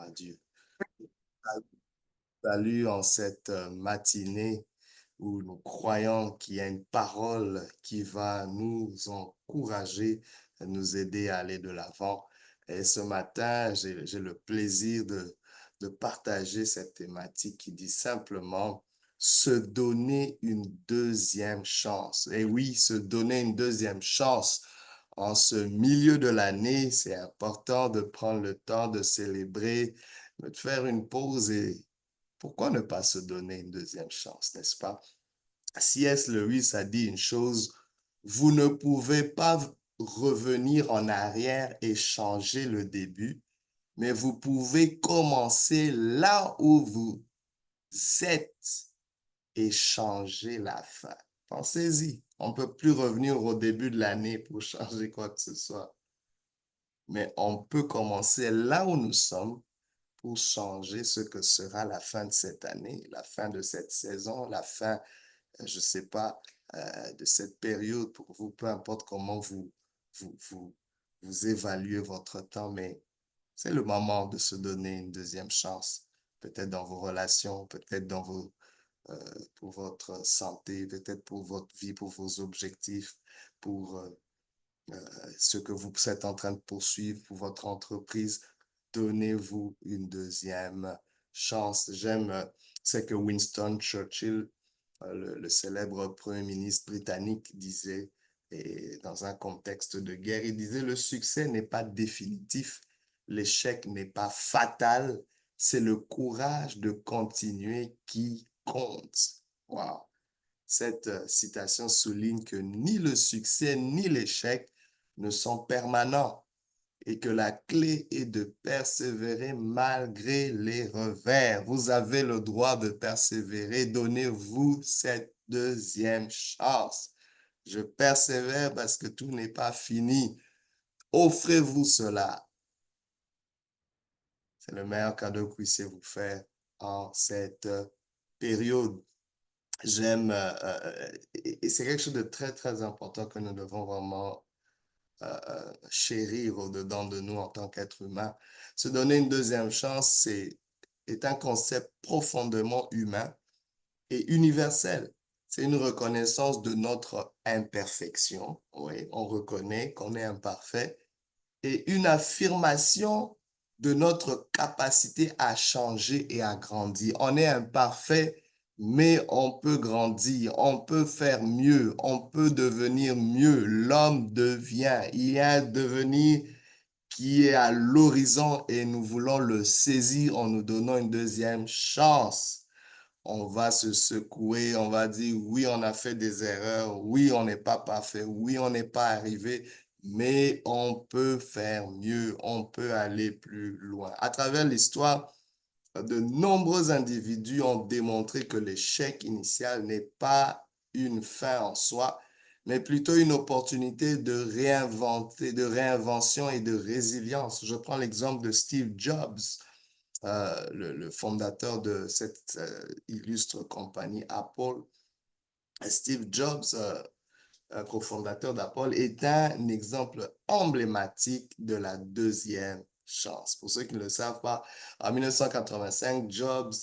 à Dieu. Salut en cette matinée où nous croyons qu'il y a une parole qui va nous encourager, nous aider à aller de l'avant. Et ce matin, j'ai le plaisir de partager cette thématique qui dit simplement se donner une deuxième chance. Et oui, se donner une deuxième chance. En ce milieu de l'année, c'est important de prendre le temps de célébrer, de faire une pause et pourquoi ne pas se donner une deuxième chance, n'est-ce pas? C.S. Lewis a dit une chose, vous ne pouvez pas revenir en arrière et changer le début, mais vous pouvez commencer là où vous êtes et changer la fin. Pensez-y, on ne peut plus revenir au début de l'année pour changer quoi que ce soit, mais on peut commencer là où nous sommes pour changer ce que sera la fin de cette année, la fin de cette saison, la fin, je ne sais pas, de cette période pour vous, peu importe comment vous, vous, vous évaluez votre temps, mais c'est le moment de se donner une deuxième chance, peut-être dans vos relations, peut-être pour votre santé, peut-être pour votre vie, pour vos objectifs, pour ce que vous êtes en train de poursuivre, pour votre entreprise. Donnez-vous une deuxième chance. J'aime, c'est que Winston Churchill, le célèbre premier ministre britannique, disait, et dans un contexte de guerre, il disait, le succès n'est pas définitif, l'échec n'est pas fatal, c'est le courage de continuer qui compte. Wow. Cette citation souligne que ni le succès ni l'échec ne sont permanents et que la clé est de persévérer malgré les revers. Vous avez le droit de persévérer. Donnez-vous cette deuxième chance. Je persévère parce que tout n'est pas fini. Offrez-vous cela. C'est le meilleur cadeau que vous puissiez vous faire en cette période. J'aime, et c'est quelque chose de très, très important que nous devons vraiment chérir au-dedans de nous en tant qu'être humain. Se donner une deuxième chance, est un concept profondément humain et universel. C'est une reconnaissance de notre imperfection. Oui, on reconnaît qu'on est imparfait et une affirmation de notre capacité à changer et à grandir. On est imparfait, mais on peut grandir, on peut faire mieux, on peut devenir mieux. L'homme devient, il y a un devenir qui est à l'horizon et nous voulons le saisir en nous donnant une deuxième chance. On va se secouer, on va dire oui, on a fait des erreurs, oui, on n'est pas parfait, oui, on n'est pas arrivé, mais on peut faire mieux, on peut aller plus loin. À travers l'histoire, de nombreux individus ont démontré que l'échec initial n'est pas une fin en soi, mais plutôt une opportunité de réinventer, de réinvention et de résilience. Je prends l'exemple de Steve Jobs, le fondateur de cette illustre compagnie Apple. Steve Jobs, cofondateur d'Apple, est un exemple emblématique de la deuxième chance. Pour ceux qui ne le savent pas, en 1985, Jobs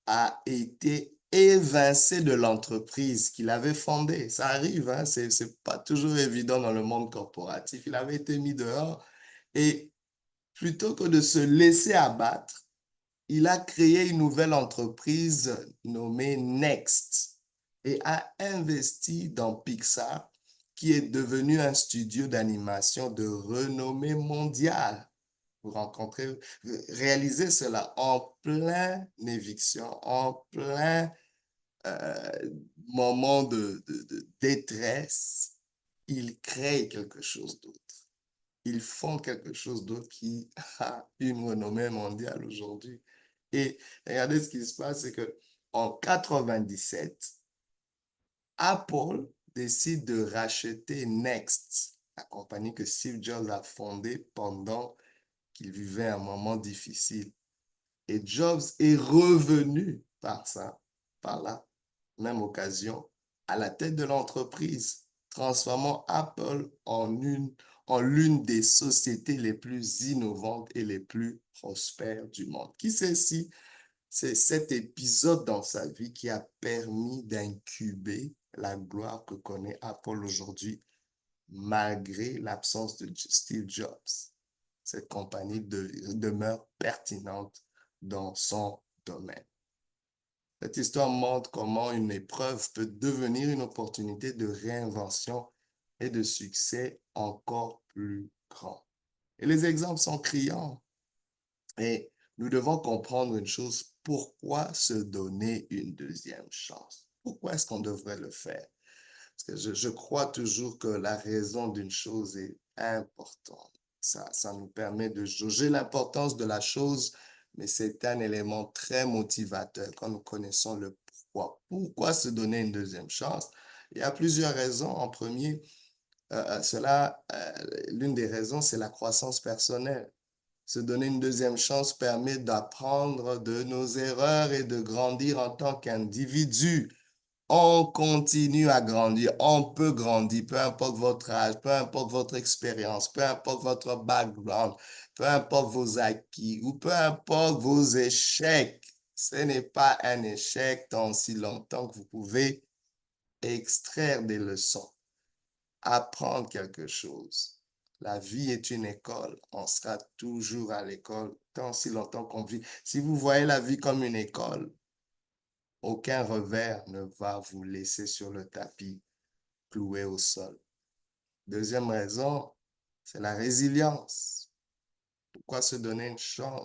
a été évincé de l'entreprise qu'il avait fondée. Ça arrive, hein? C'est pas toujours évident dans le monde corporatif. Il avait été mis dehors et plutôt que de se laisser abattre, il a créé une nouvelle entreprise nommée Next et a investi dans Pixar, qui est devenu un studio d'animation de renommée mondiale. Vous rencontrez, réalisez cela en plein éviction, en plein euh, moment de détresse. Ils créent quelque chose d'autre. Ils font quelque chose d'autre qui a une renommée mondiale aujourd'hui. Et regardez ce qui se passe, c'est que en 97, Apple décide de racheter Next, la compagnie que Steve Jobs a fondée pendant qu'il vivait un moment difficile. Et Jobs est revenu par ça, par la même occasion, à la tête de l'entreprise, transformant Apple en l'une des sociétés les plus innovantes et les plus prospères du monde. Qui sait si c'est cet épisode dans sa vie qui a permis d'incuber la gloire que connaît Apple aujourd'hui, malgré l'absence de Steve Jobs. Cette compagnie demeure pertinente dans son domaine. Cette histoire montre comment une épreuve peut devenir une opportunité de réinvention et de succès encore plus grand. Et les exemples sont criants. Et nous devons comprendre une chose, pourquoi se donner une deuxième chance? Pourquoi est-ce qu'on devrait le faire? Parce que je crois toujours que la raison d'une chose est importante. Ça nous permet de jauger l'importance de la chose, mais c'est un élément très motivateur quand nous connaissons le pourquoi. Pourquoi se donner une deuxième chance? Il y a plusieurs raisons. En premier, l'une des raisons, c'est la croissance personnelle. Se donner une deuxième chance permet d'apprendre de nos erreurs et de grandir en tant qu'individu. On continue à grandir, on peut grandir, peu importe votre âge, peu importe votre expérience, peu importe votre background, peu importe vos acquis ou peu importe vos échecs. Ce n'est pas un échec tant si longtemps que vous pouvez extraire des leçons, apprendre quelque chose. La vie est une école. On sera toujours à l'école tant si longtemps qu'on vit. Si vous voyez la vie comme une école, aucun revers ne va vous laisser sur le tapis, cloué au sol. Deuxième raison, c'est la résilience. Pourquoi se donner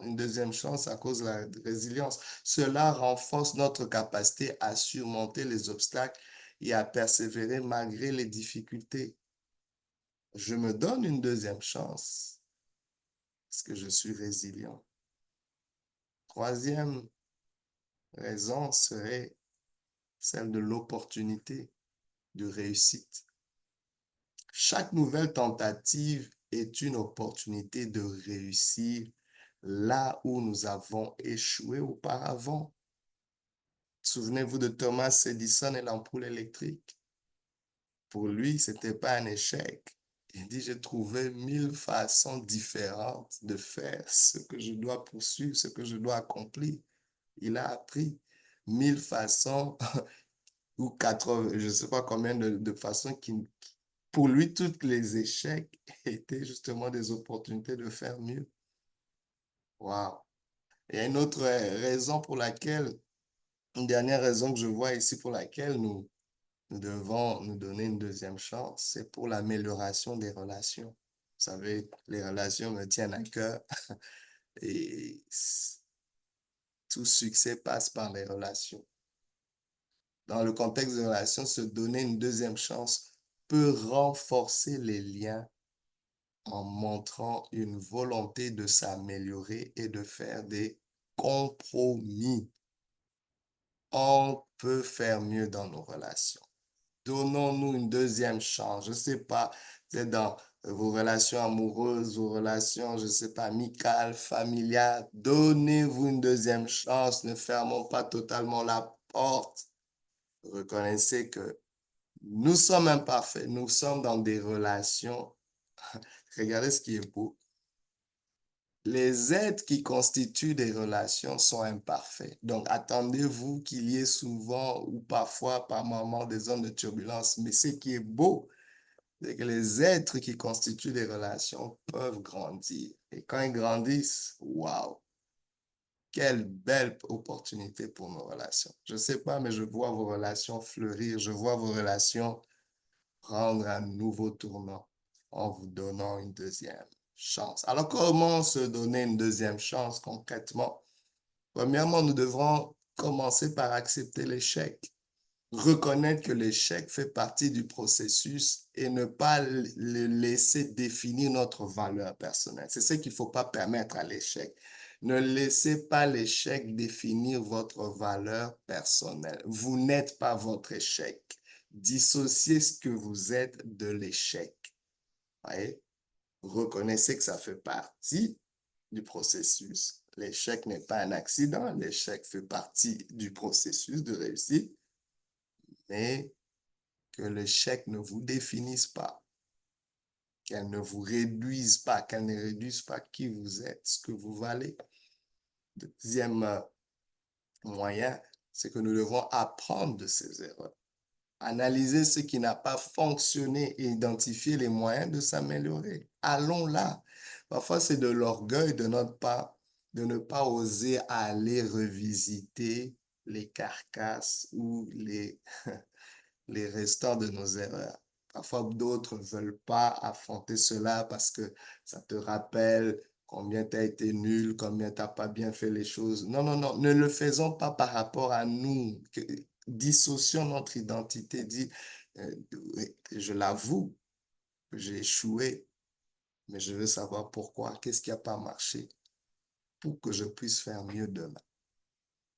une deuxième chance à cause de la résilience? Cela renforce notre capacité à surmonter les obstacles et à persévérer malgré les difficultés. Je me donne une deuxième chance parce que je suis résilient. Troisième raison serait celle de l'opportunité de réussite. Chaque nouvelle tentative est une opportunité de réussir là où nous avons échoué auparavant. Souvenez-vous de Thomas Edison et l'ampoule électrique. Pour lui, ce n'était pas un échec. Il dit, j'ai trouvé 1000 façons différentes de faire ce que je dois poursuivre, ce que je dois accomplir. Il a appris 1000 façons ou 80, je ne sais pas combien de façons qui, pour lui, tous les échecs étaient justement des opportunités de faire mieux. Wow. Il y a une autre raison pour laquelle, une dernière raison que je vois ici pour laquelle nous devons nous donner une deuxième chance, c'est pour l'amélioration des relations. Vous savez, les relations me tiennent à cœur et tout succès passe par les relations. Dans le contexte de relations, se donner une deuxième chance peut renforcer les liens en montrant une volonté de s'améliorer et de faire des compromis. On peut faire mieux dans nos relations. Donnons-nous une deuxième chance. Je ne sais pas, c'est dans vos relations amoureuses, vos relations, je ne sais pas, amicales, familiales. Donnez-vous une deuxième chance. Ne fermons pas totalement la porte. Reconnaissez que nous sommes imparfaits. Nous sommes dans des relations. Regardez ce qui est beau. Les êtres qui constituent des relations sont imparfaits. Donc, attendez-vous qu'il y ait souvent ou parfois par moment des zones de turbulence. Mais ce qui est beau, c'est que les êtres qui constituent des relations peuvent grandir. Et quand ils grandissent, waouh, quelle belle opportunité pour nos relations. Je ne sais pas, mais je vois vos relations fleurir. Je vois vos relations prendre un nouveau tournant en vous donnant une deuxième chance. Alors, comment se donner une deuxième chance concrètement? Premièrement, nous devrons commencer par accepter l'échec. Reconnaître que l'échec fait partie du processus et ne pas le laisser définir notre valeur personnelle. C'est ce qu'il ne faut pas permettre à l'échec. Ne laissez pas l'échec définir votre valeur personnelle. Vous n'êtes pas votre échec. Dissociez ce que vous êtes de l'échec. Voyez? Reconnaissez que ça fait partie du processus. L'échec n'est pas un accident. L'échec fait partie du processus de réussite, mais que l'échec ne vous définisse pas. qu'elles ne vous réduisent pas, qu'elles ne réduisent pas qui vous êtes, ce que vous valez. Deuxième moyen, c'est que nous devons apprendre de ces erreurs, analyser ce qui n'a pas fonctionné et identifier les moyens de s'améliorer. Allons là. Parfois, c'est de l'orgueil de notre part de ne pas oser aller revisiter les carcasses ou les restants de nos erreurs. Parfois, d'autres ne veulent pas affronter cela parce que ça te rappelle combien tu as été nul, combien tu n'as pas bien fait les choses. Non, non, non, ne le faisons pas par rapport à nous. Dissocions notre identité. Dit, je l'avoue, j'ai échoué, mais je veux savoir pourquoi, qu'est-ce qui n'a pas marché pour que je puisse faire mieux demain.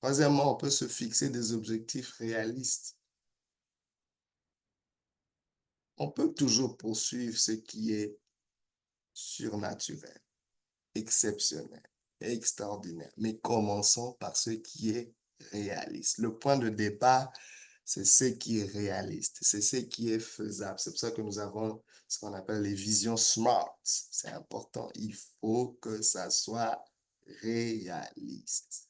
Troisièmement, on peut se fixer des objectifs réalistes. On peut toujours poursuivre ce qui est surnaturel, exceptionnel, extraordinaire. Mais commençons par ce qui est réaliste. Le point de départ, c'est ce qui est réaliste, c'est ce qui est faisable. C'est pour ça que nous avons ce qu'on appelle les visions SMART. C'est important. Il faut que ça soit réaliste.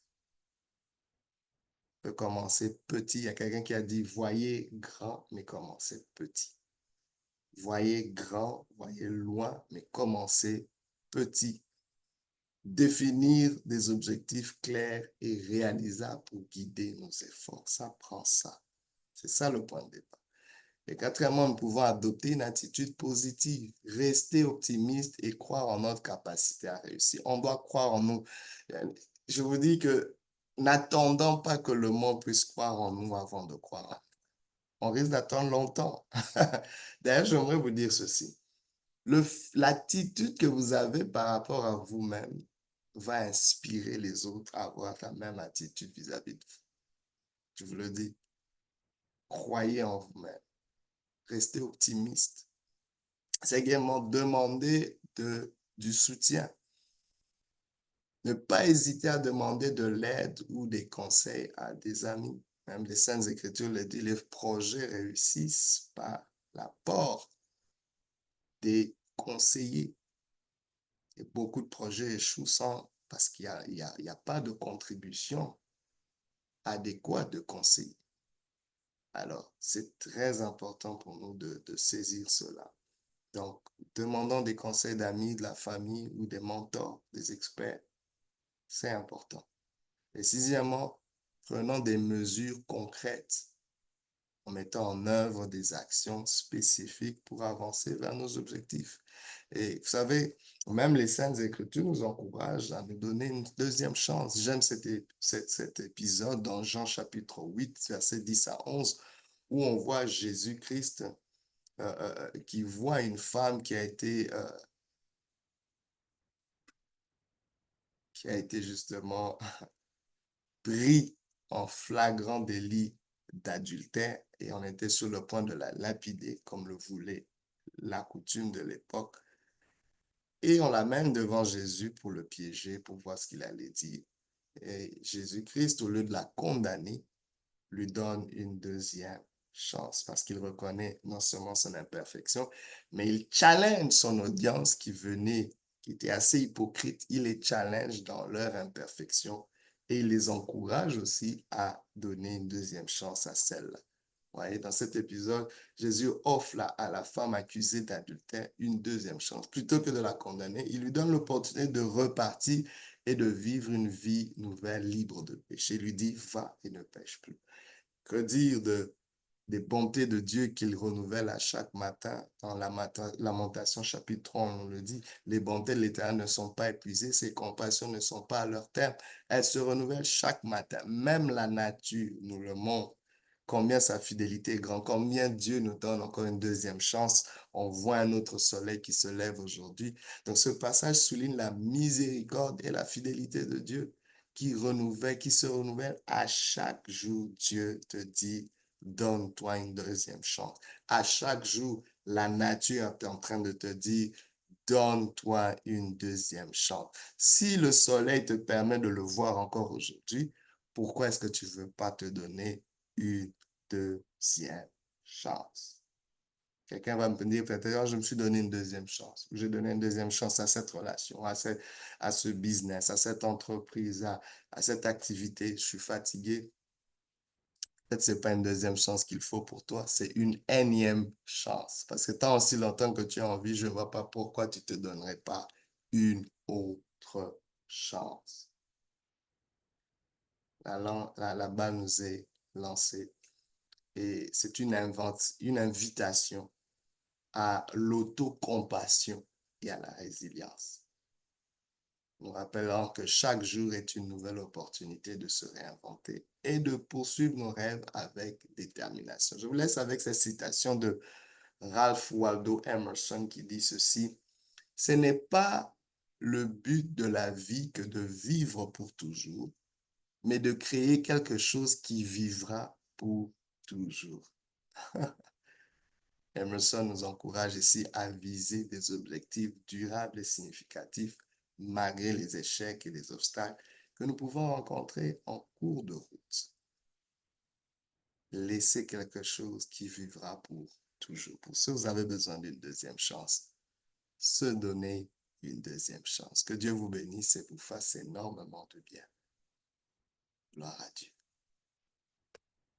On peut commencer petit. Il y a quelqu'un qui a dit, voyez grand, mais commencez petit. Voyez grand, voyez loin, mais commencez petit. Définir des objectifs clairs et réalisables pour guider nos efforts. Ça prend ça. C'est ça le point de départ. Et quatrièmement, nous pouvons adopter une attitude positive, rester optimiste et croire en notre capacité à réussir. On doit croire en nous. Je vous dis que n'attendons pas que le monde puisse croire en nous avant de croire en nous. On risque d'attendre longtemps. D'ailleurs, j'aimerais vous dire ceci. L'attitude que vous avez par rapport à vous-même va inspirer les autres à avoir la même attitude vis-à-vis de vous. Je vous le dis, croyez en vous-même, restez optimiste. C'est également demander du soutien. Ne pas hésiter à demander de l'aide ou des conseils à des amis. Même les Saintes Écritures le disent, les projets réussissent par l'apport des conseillers. Et beaucoup de projets échouent parce qu'il n'y a pas de contribution adéquate de conseil. Alors, c'est très important pour nous de saisir cela. Donc, demandons des conseils d'amis, de la famille ou des mentors, des experts. C'est important. Et sixièmement, prenons des mesures concrètes en mettant en œuvre des actions spécifiques pour avancer vers nos objectifs. Et vous savez, même les Saintes Écritures nous encouragent à nous donner une deuxième chance. J'aime cet épisode dans Jean chapitre 8, versets 10 à 11, où on voit Jésus-Christ qui voit une femme qui a été justement pris en flagrant délit d'adultère et on était sur le point de la lapider comme le voulait la coutume de l'époque. Et on l'amène devant Jésus pour le piéger, pour voir ce qu'il allait dire. Et Jésus-Christ, au lieu de la condamner, lui donne une deuxième chance parce qu'il reconnaît non seulement son imperfection, mais il challenge son audience qui était assez hypocrite. Il les challenge dans leur imperfection et il les encourage aussi à donner une deuxième chance à celle-là. Voyez, dans cet épisode, Jésus offre à la femme accusée d'adultère une deuxième chance. Plutôt que de la condamner, il lui donne l'opportunité de repartir et de vivre une vie nouvelle, libre de péché. Il lui dit, va et ne pêche plus. Que dire des bontés de Dieu qu'il renouvelle à chaque matin. Dans Lamentation chapitre 3, on le dit, les bontés de l'Éternel ne sont pas épuisées, ses compassions ne sont pas à leur terme. Elles se renouvellent chaque matin. Même la nature nous le montre. Combien sa fidélité est grande, combien Dieu nous donne encore une deuxième chance. On voit un autre soleil qui se lève aujourd'hui. Donc ce passage souligne la miséricorde et la fidélité de Dieu qui se renouvelle à chaque jour. Dieu te dit, donne-toi une deuxième chance. À chaque jour, la nature est en train de te dire, donne-toi une deuxième chance. Si le soleil te permet de le voir encore aujourd'hui, pourquoi est-ce que tu ne veux pas te donner une deuxième chance? Quelqu'un va me dire peut-être, ah, je me suis donné une deuxième chance. J'ai donné une deuxième chance à cette relation, à ce business, à cette entreprise, à cette activité. Je suis fatigué. Peut-être c'est pas une deuxième chance qu'il faut pour toi, c'est une énième chance. Parce que tant aussi longtemps que tu as envie, je ne vois pas pourquoi tu te donnerais pas une autre chance. La balle nous est lancée et c'est une invitation à l'autocompassion et à la résilience. Nous rappelons que chaque jour est une nouvelle opportunité de se réinventer et de poursuivre nos rêves avec détermination. Je vous laisse avec cette citation de Ralph Waldo Emerson qui dit ceci: ce n'est pas le but de la vie que de vivre pour toujours, mais de créer quelque chose qui vivra pour toujours. Emerson nous encourage ici à viser des objectifs durables et significatifs malgré les échecs et les obstacles que nous pouvons rencontrer en cours de route. Laissez quelque chose qui vivra pour toujours. Pour ceux qui avez besoin d'une deuxième chance, se donner une deuxième chance. Que Dieu vous bénisse et vous fasse énormément de bien. Gloire à Dieu.